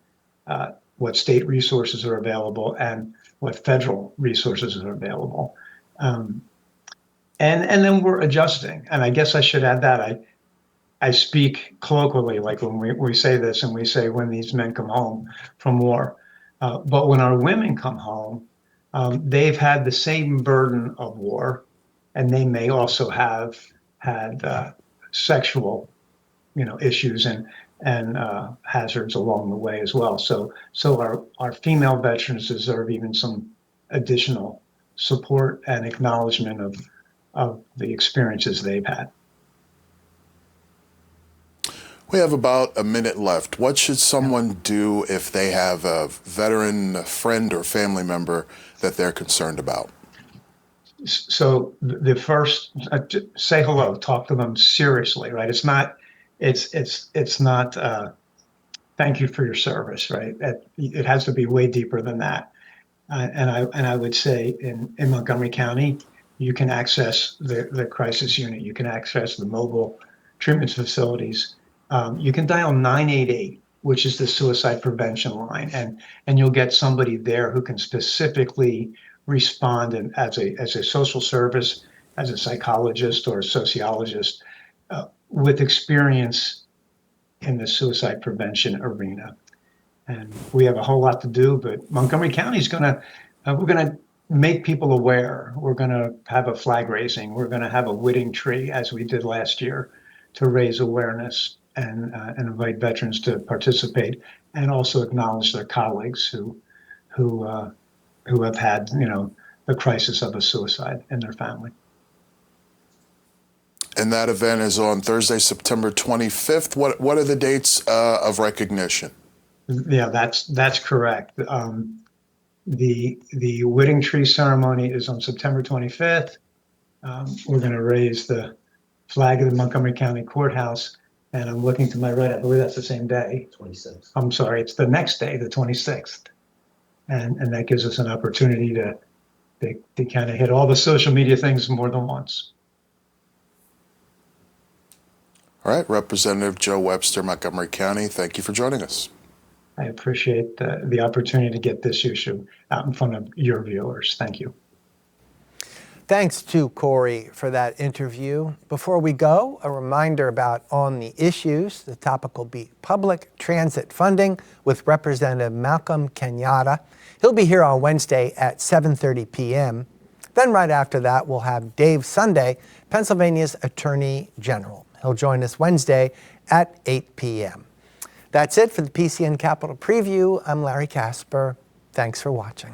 what state resources are available and what federal resources are available. And then we're adjusting. And I guess I should add that I speak colloquially, like when we say this, and we say when these men come home from war. But when our women come home, they've had the same burden of war, and they may also have had sexual issues and hazards along the way as well. So our female veterans deserve even some additional support and acknowledgement of the experiences they've had. We have about a minute left. What should someone do if they have a veteran friend or family member that they're concerned about? So the first, say hello, talk to them seriously, right? It's not, thank you for your service, right? It has to be way deeper than that. And I would say in Montgomery County, you can access the crisis unit, you can access the mobile treatment facilities. You can dial 988, which is the suicide prevention line, and you'll get somebody there who can specifically respond and as a social service, as a psychologist or a sociologist with experience in the suicide prevention arena. And we have a whole lot to do, but Montgomery County is we're gonna make people aware. We're gonna have a flag raising. We're gonna have a whitting tree as we did last year to raise awareness and invite veterans to participate, and also acknowledge their colleagues who have had the crisis of a suicide in their family. And that event is on Thursday, September 25th. What are the dates of recognition? Yeah, that's correct. The whitting tree ceremony is on September 25th. We're going to raise the flag of the Montgomery County Courthouse, and I'm looking to my right. I believe that's the same day. 26th. I'm sorry, it's the next day, the 26th, and that gives us an opportunity to kind of hit all the social media things more than once. All right, Representative Joe Webster, Montgomery County, thank you for joining us. I appreciate the opportunity to get this issue out in front of your viewers. Thank you. Thanks to Corey for that interview. Before we go, a reminder about On the Issues. The topic will be public transit funding with Representative Malcolm Kenyatta. He'll be here on Wednesday at 7:30 p.m. Then right after that, we'll have Dave Sunday, Pennsylvania's Attorney General. He'll join us Wednesday at 8 p.m. That's it for the PCN Capital Preview. I'm Larry Casper. Thanks for watching.